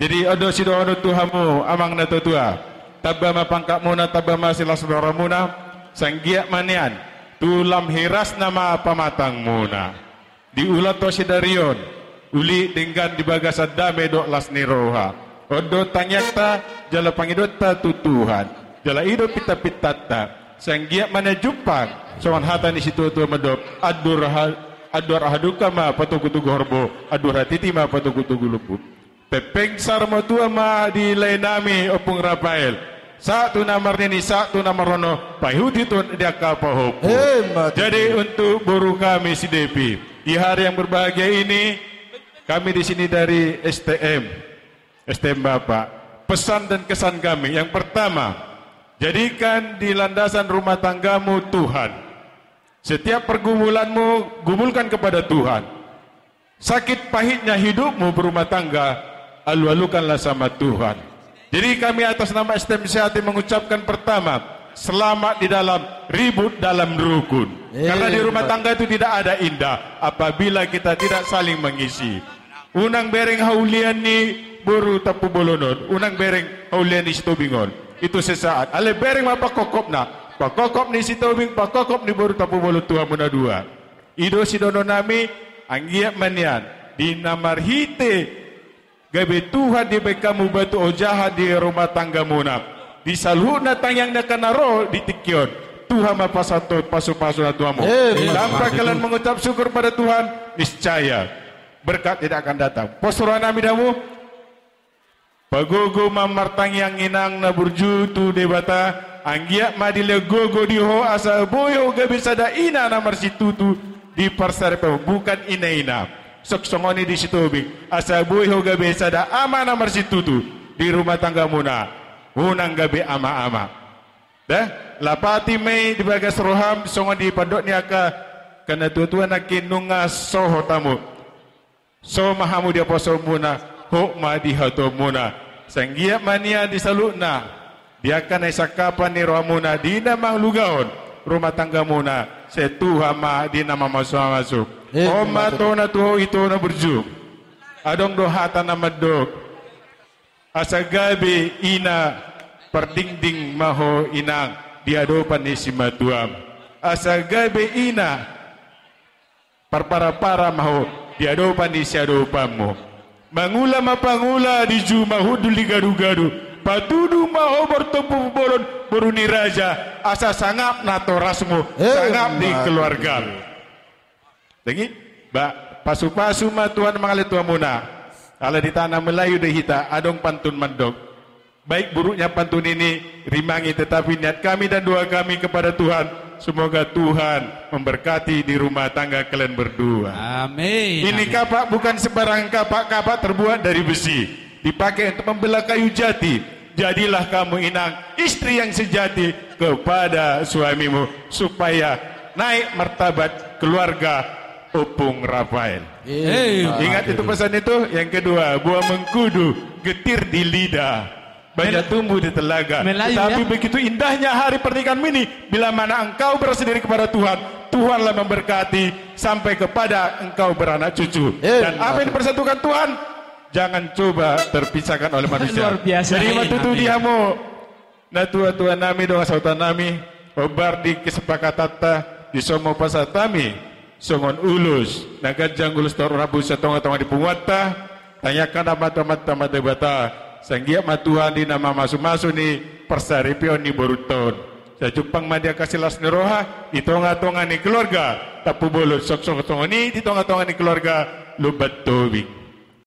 Jadi odo sidono tuhamu amang na tutua. Tabama pangkak muna tabama sila saudara muna. Sanggiak manian. Tulam hiras nama pamatang muna. Diulat to sidarion. Uli dengan dibagas adame dok las niroha. Odo tanyakta jala pangidota tutuhan. Jala ido pita pitata. Sanggiak mana jumpa. Sawan hata ni situ tu medop. Adur haduka ma patukutugu horbo. Adur hatiti ma patukutugu luput. Pepeng sarmo tua ma di lainami opung Rafael. Satu namar ini satu namar rono. Pahudi tu dia kapahop. Jadi untuk guru kami si Depi di hari yang berbahagia ini, kami di sini dari STM Bapak. Pesan dan kesan kami yang pertama, jadikan di landasan rumah tanggamu Tuhan. Setiap pergumulanmu gumulkan kepada Tuhan. Sakit pahitnya hidupmu berumah tangga, alu-alukanlah sama Tuhan. Jadi kami atas nama STM Sehati mengucapkan pertama, selamat di dalam ribut dalam rukun. Karena di rumah tangga itu tidak ada indah apabila kita tidak saling mengisi. Unang bereng haulian ni buru tapu bolonon, unang bereng haulian ni situbingon. Itu sesaat. Ale bereng apa kokop na? Pakokop ni situbing, pakokop ni buru tapu bolon Tuhan muna dua. Ido sidono nami anggiak manian di namar hite. Gabe Tuhan di bekamu batu ojaha di rumah tangga muna. Di salhuna tanyang na kanaro di tikyon. Tuhan mapasato pasu-pasu na Tuhanmu. Tanpa kalian mengucap syukur pada Tuhan, niscaya berkat tidak akan datang. Postura nami damu. Pagogo mamartang yang inang na burju tu debata. Anggiak madile gogo diho asa boyo gabe sada ina namar situtu di parsarepe bukan ina-ina. Soksongoni di situ bing asa buih hoga besa da ama namar situ tu di rumah tangga muna unang gabe ama-ama dah lapati mei di bagas roham songon di padok ni aka kana tua-tua nakin nunga soho tamu so mahamu dia poso muna hok ma di hato muna sanggia mania di saluna dia kana isakapan ni rohamuna di namang lugaon rumah tangga muna setuha ma di nama masuk Oma to na tuho ito na burju. Adong dohata na madok. Asa gabi ina perdingding maho inang diadopan ni si matuam. Asa gabi ina parpara-para maho diadopan ni si adopanmu. Mangula mapangula di juma huduli gadu-gadu. Patudu maho bertemu bolon beruni raja. Asa sangap nato rasmu. Sangap di keluarga. Dengi, pasu-pasu ma Tuhan mengalir Tuhan muna. Kalau di tanah Melayu dehita, adong pantun mandok. Baik buruknya pantun ini, rimangi tetapi niat kami dan doa kami kepada Tuhan. Semoga Tuhan memberkati di rumah tangga kalian berdua. Amin. Ini kapak bukan sembarang kapak terbuat dari besi. Dipakai untuk membelah kayu jati. Jadilah kamu inang istri yang sejati kepada suamimu. Supaya naik martabat keluarga Opung Rafael. Ingat itu pesan itu. Yang kedua, buah mengkudu getir di lidah, banyak tumbuh di telaga. Tapi begitu indahnya hari pernikahan ini bila mana engkau berserah kepada Tuhan, Tuhanlah memberkati sampai kepada engkau beranak cucu. Dan apa yang dipersatukan Tuhan jangan coba terpisahkan oleh manusia. Luar biasa. Jadi waktu itu diamu na tua-tua nami doa sautan nami obar di kesepakatan di somo pasatami songon ulus naga janggulus tor rabu satonga-tonga di punguata tanyakan nama debata sanggia matuhan di nama masu-masu ni persaripion ni boruton saya jupang madia kasilas neroha di tonga-tonga ni keluarga tapu bolut sok-sok tonga ni di tonga-tonga ni keluarga lubat tobing.